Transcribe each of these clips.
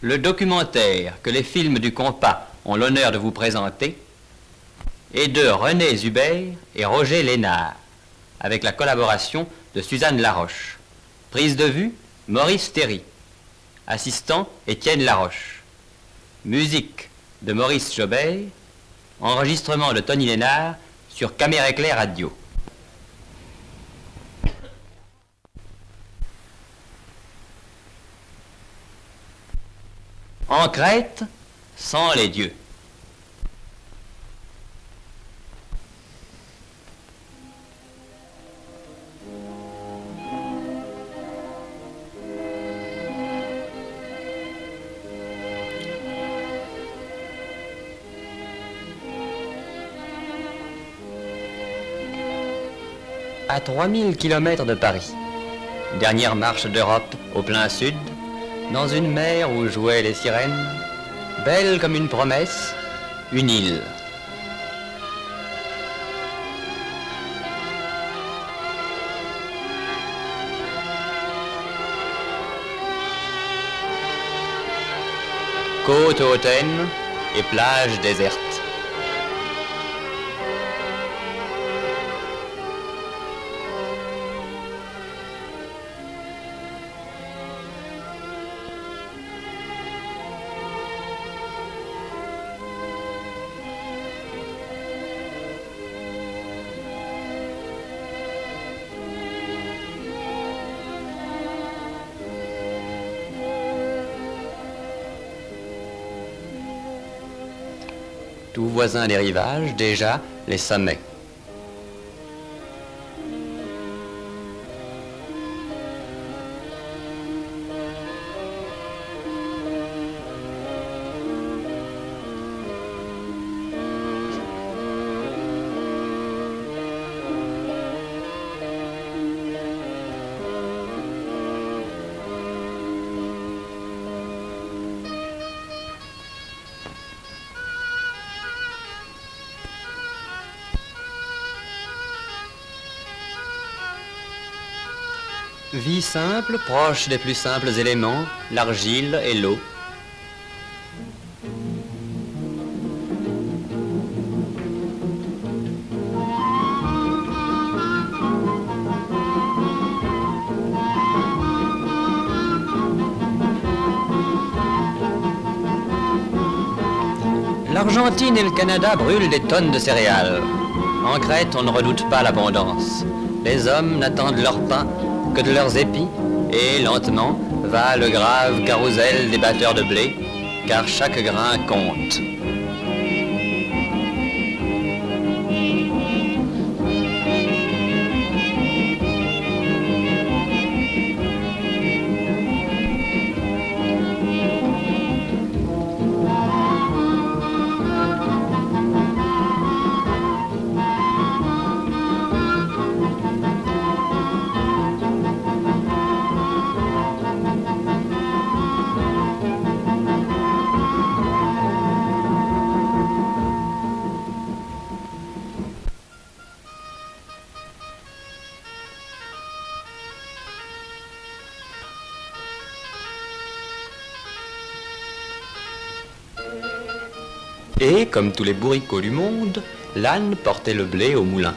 Le documentaire que les films du compas ont l'honneur de vous présenter est de René Zuber et Roger Lénard, avec la collaboration de Suzanne Laroche. Prise de vue, Maurice Théry. Assistant, Étienne Laroche. Musique de Maurice Jobert. Enregistrement de Tony Lénard sur Caméra Éclair Radio. En Crète, sans les dieux. À 3000 kilomètres de Paris, dernière marche d'Europe au plein sud, dans une mer où jouaient les sirènes, belle comme une promesse, une île. Côte hautaine et plage déserte. Tout voisin des rivages, déjà, les sommets. Vie simple, proche des plus simples éléments, l'argile et l'eau. L'Argentine et le Canada brûlent des tonnes de céréales. En Crète, on ne redoute pas l'abondance. Les hommes n'attendent leur pain que de leurs épis, et lentement va le grave carrousel des batteurs de blé, car chaque grain compte. Et, comme tous les bourricots du monde, l'âne portait le blé au moulin.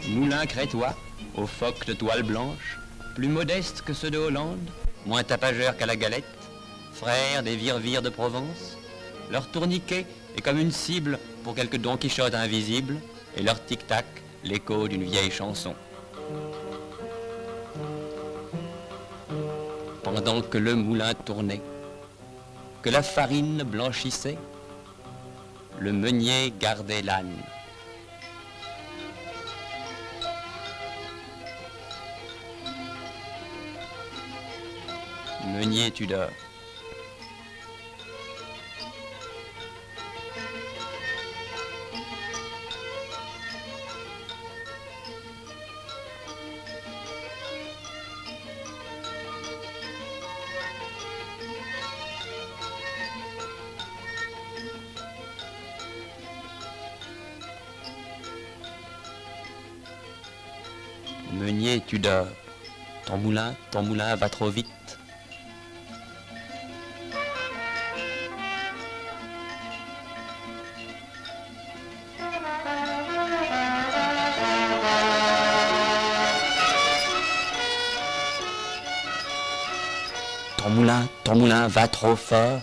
Moulin crétois, aux phoques de toile blanche, plus modestes que ceux de Hollande, moins tapageurs qu'à la galette, frères des virvires de Provence, leur tourniquet est comme une cible pour quelque Don Quichotte invisible, et leur tic-tac l'écho d'une vieille chanson. Pendant que le moulin tournait, que la farine blanchissait, Le meunier gardait l'âne. Meunier, tu dors. Meunier, tu dors. Ton moulin va trop vite. Ton moulin va trop fort.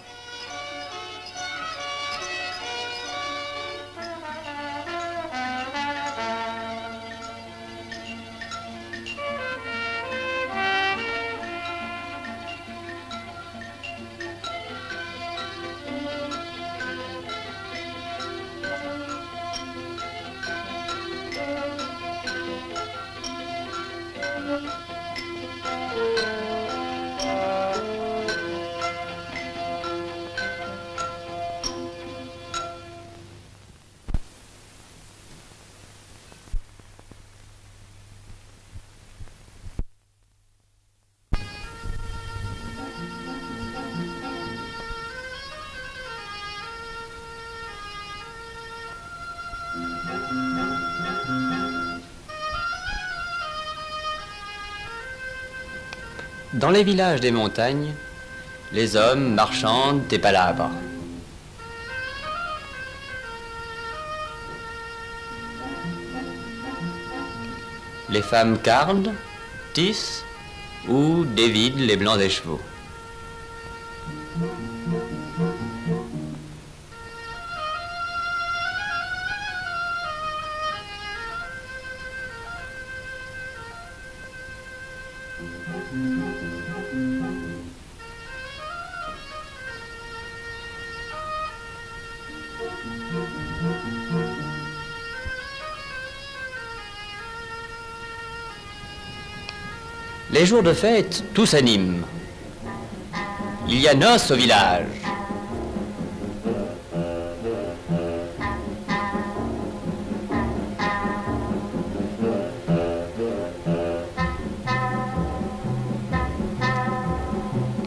Dans les villages des montagnes, les hommes marchandent des palabres. Les femmes cardent, tissent ou dévident les blancs des chevaux. Les jours de fête, tout s'anime. Il y a noces au village.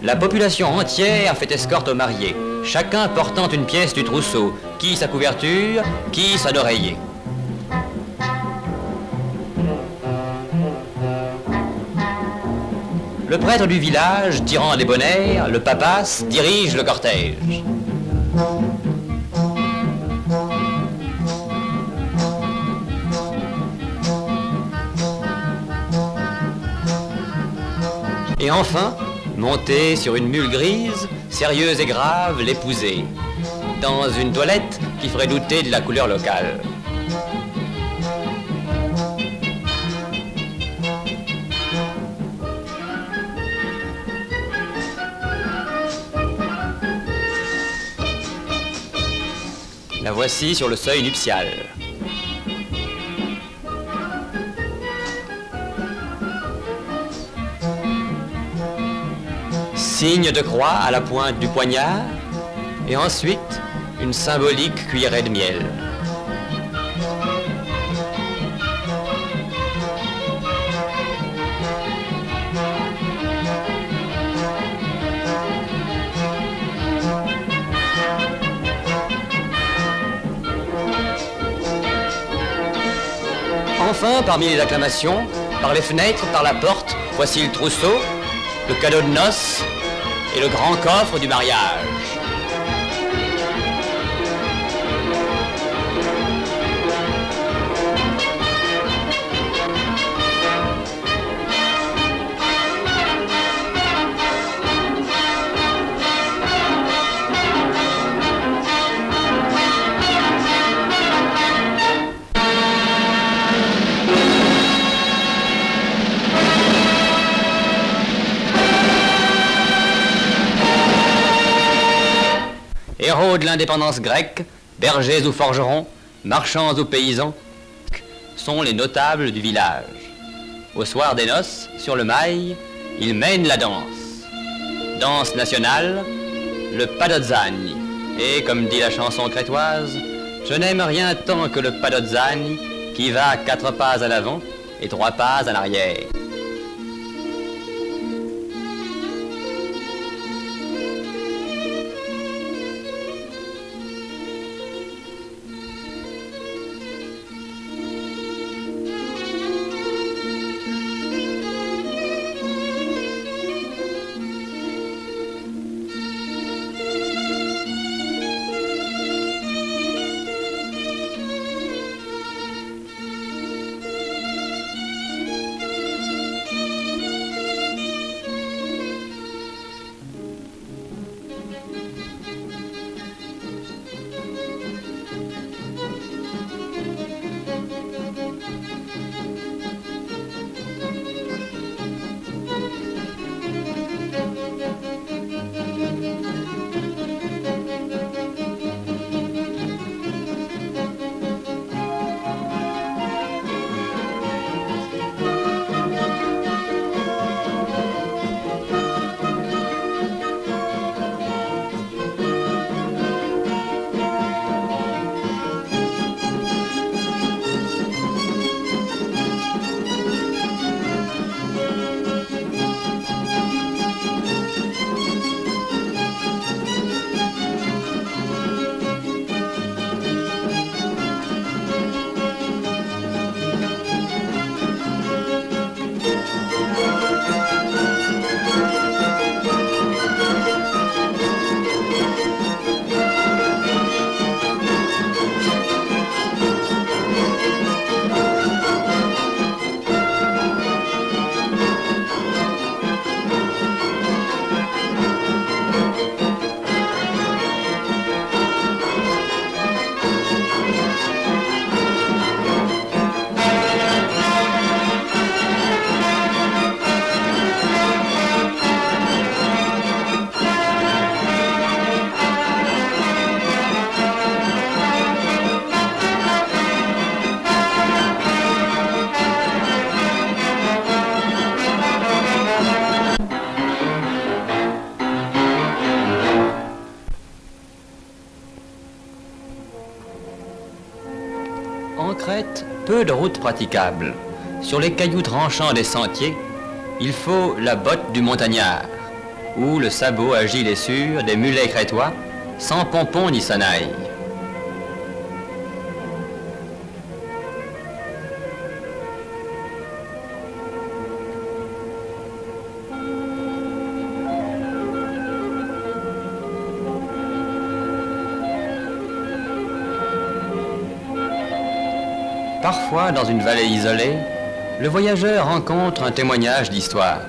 La population entière fait escorte aux mariés, chacun portant une pièce du trousseau, qui sa couverture, qui son oreiller. Le prêtre du village, tirant les bonnets, le papas, dirige le cortège. Et enfin, montée sur une mule grise, sérieuse et grave, l'épousée, dans une toilette qui ferait douter de la couleur locale. La voici sur le seuil nuptial. Signe de croix à la pointe du poignard, et ensuite une symbolique cuillerée de miel. Enfin, parmi les acclamations, par les fenêtres, par la porte, voici le trousseau, le cadeau de noces et le grand coffre du mariage. Héros de l'indépendance grecque, bergers ou forgerons, marchands ou paysans, sont les notables du village. Au soir des noces, sur le mail, ils mènent la danse. Danse nationale, le padozzani. Et comme dit la chanson crétoise, je n'aime rien tant que le padozzani qui va 4 pas à l'avant et 3 pas à l'arrière. En Crète, peu de routes praticables. Sur les cailloux tranchants des sentiers, il faut la botte du montagnard, ou le sabot agile et sûr des mulets crétois, sans pompons ni sanaille. Parfois, dans une vallée isolée, le voyageur rencontre un témoignage d'histoire.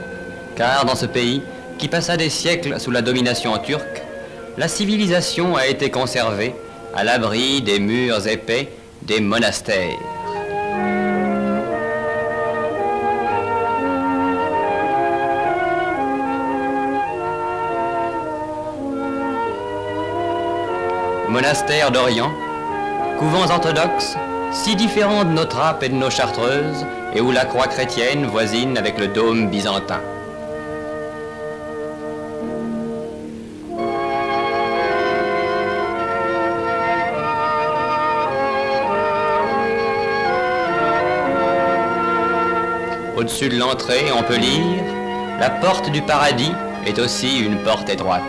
Car dans ce pays, qui passa des siècles sous la domination turque, la civilisation a été conservée à l'abri des murs épais des monastères. Monastères d'Orient, couvents orthodoxes, si différents de nos trappes et de nos chartreuses, et où la croix chrétienne voisine avec le dôme byzantin. Au-dessus de l'entrée, on peut lire « La porte du paradis est aussi une porte étroite ».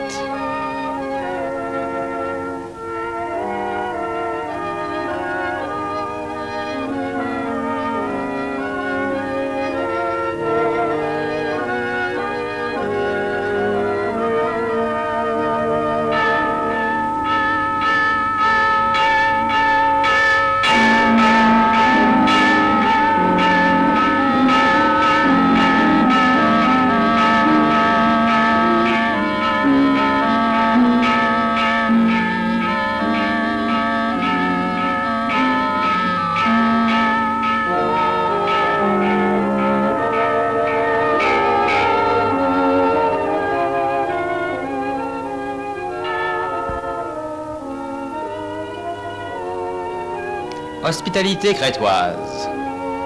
Hospitalité crétoise.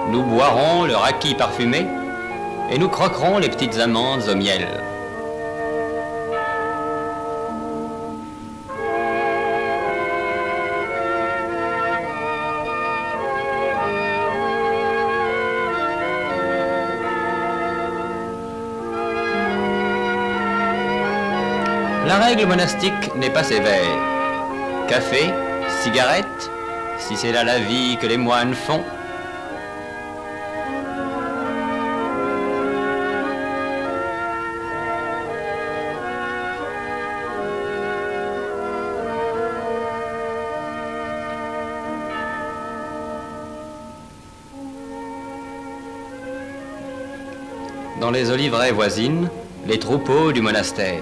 Nous boirons le raki parfumé et nous croquerons les petites amandes au miel. La règle monastique n'est pas sévère. Café, cigarette, si c'est là la vie que les moines font. Dans les oliveraies voisines, les troupeaux du monastère.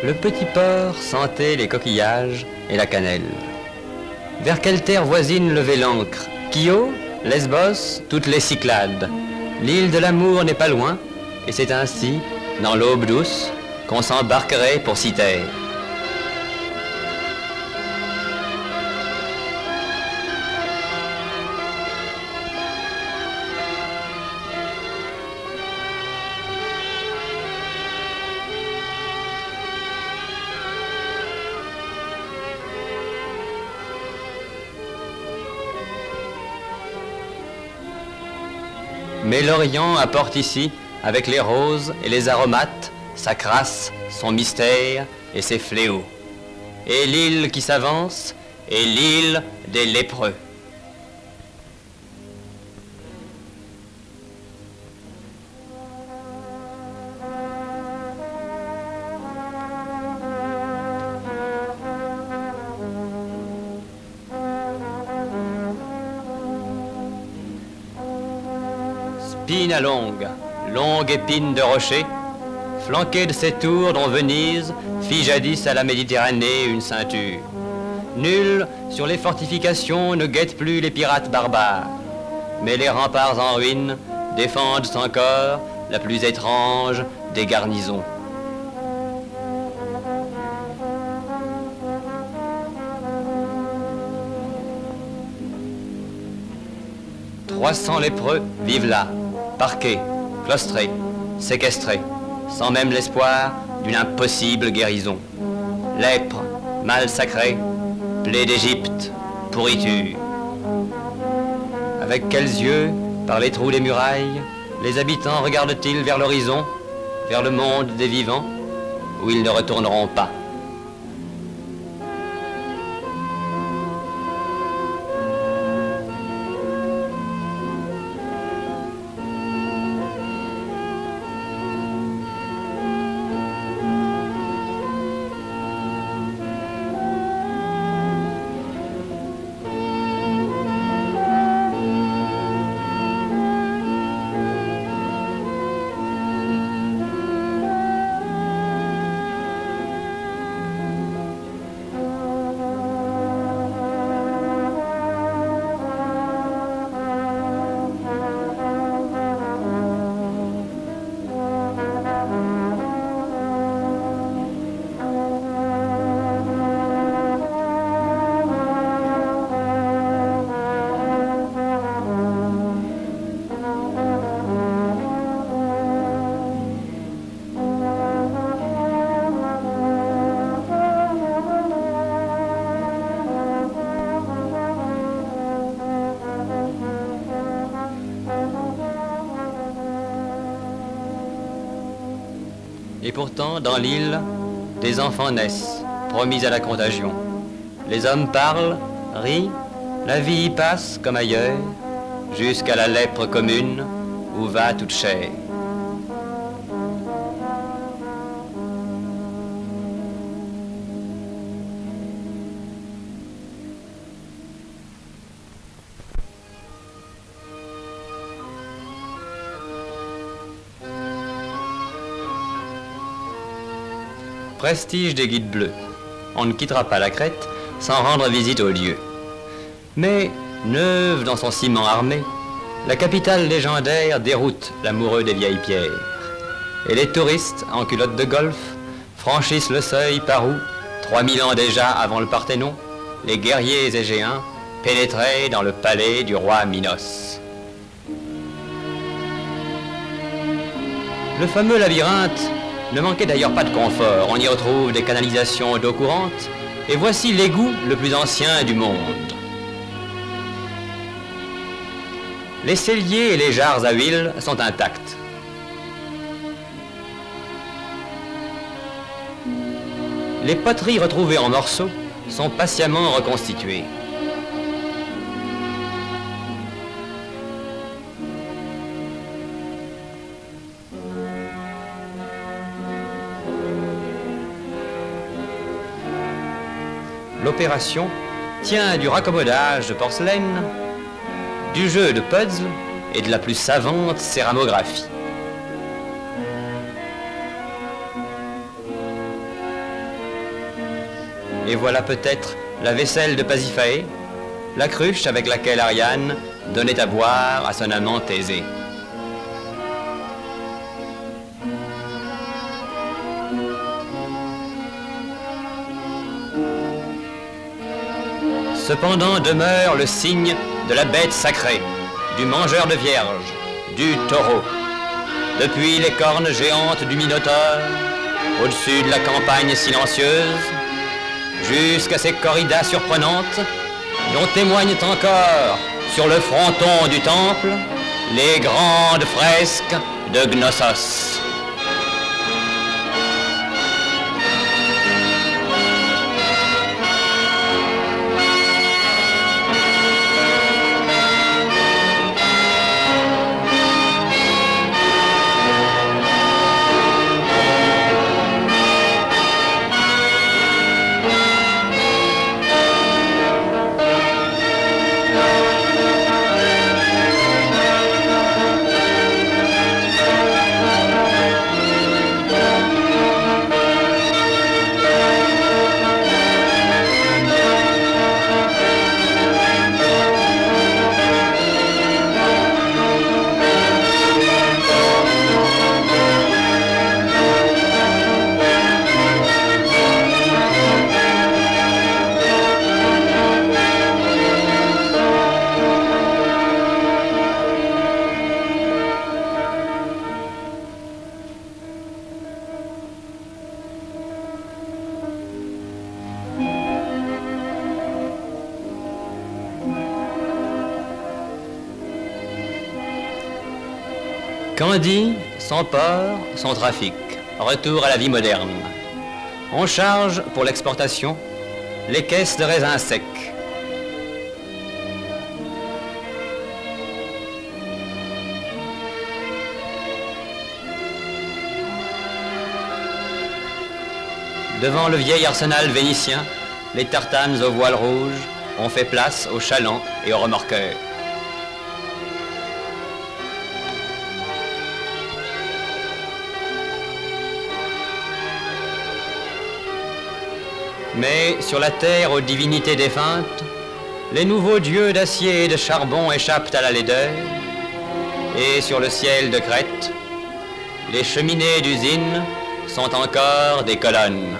Le petit port sentait les coquillages et la cannelle. Vers quelle terre voisine levait l'ancre? Chio, Lesbos, toutes les Cyclades. L'île de l'amour n'est pas loin, et c'est ainsi, dans l'aube douce, qu'on s'embarquerait pour Cythère. Mais l'Orient apporte ici, avec les roses et les aromates, sa crasse, son mystère et ses fléaux. Et l'île qui s'avance est l'île des lépreux. Spina longue, longue épine de rocher, flanquée de ces tours dont Venise fit jadis à la Méditerranée une ceinture. Nul sur les fortifications ne guette plus les pirates barbares, mais les remparts en ruine défendent encore la plus étrange des garnisons. « 300 lépreux vivent là, parqués, claustrés, séquestrés, sans même l'espoir d'une impossible guérison. Lèpre, mal sacré, plaie d'Égypte, pourriture. Avec quels yeux, par les trous des murailles, les habitants regardent-ils vers l'horizon, vers le monde des vivants, où ils ne retourneront pas? Et pourtant, dans l'île, des enfants naissent, promis à la contagion. Les hommes parlent, rient, la vie y passe comme ailleurs, jusqu'à la lèpre commune où va toute chair. Prestige des guides bleus. On ne quittera pas la Crète sans rendre visite au lieu. Mais, neuve dans son ciment armé, la capitale légendaire déroute l'amoureux des vieilles pierres. Et les touristes, en culottes de golf, franchissent le seuil par où, 3000 ans déjà avant le Parthénon, les guerriers égéens pénétraient dans le palais du roi Minos. Le fameux labyrinthe ne manquait d'ailleurs pas de confort. On y retrouve des canalisations d'eau courante, et voici l'égout le plus ancien du monde. Les celliers et les jarres à huile sont intacts. Les poteries retrouvées en morceaux sont patiemment reconstituées. L'opération tient du raccommodage de porcelaine, du jeu de puzzle et de la plus savante céramographie. Et voilà peut-être la vaisselle de Pasiphae, la cruche avec laquelle Ariane donnait à boire à son amant Thésée. Cependant demeure le signe de la bête sacrée, du mangeur de vierges, du taureau. Depuis les cornes géantes du Minotaure, au-dessus de la campagne silencieuse, jusqu'à ces corridas surprenantes, dont témoignent encore, sur le fronton du temple, les grandes fresques de Gnossos. Candie, son port, son trafic. Retour à la vie moderne. On charge, pour l'exportation, les caisses de raisins secs. Devant le vieil arsenal vénitien, les tartanes aux voiles rouges ont fait place aux chalands et aux remorqueurs. Mais sur la terre aux divinités défuntes, les nouveaux dieux d'acier et de charbon échappent à la laideur, et sur le ciel de Crète, les cheminées d'usine sont encore des colonnes.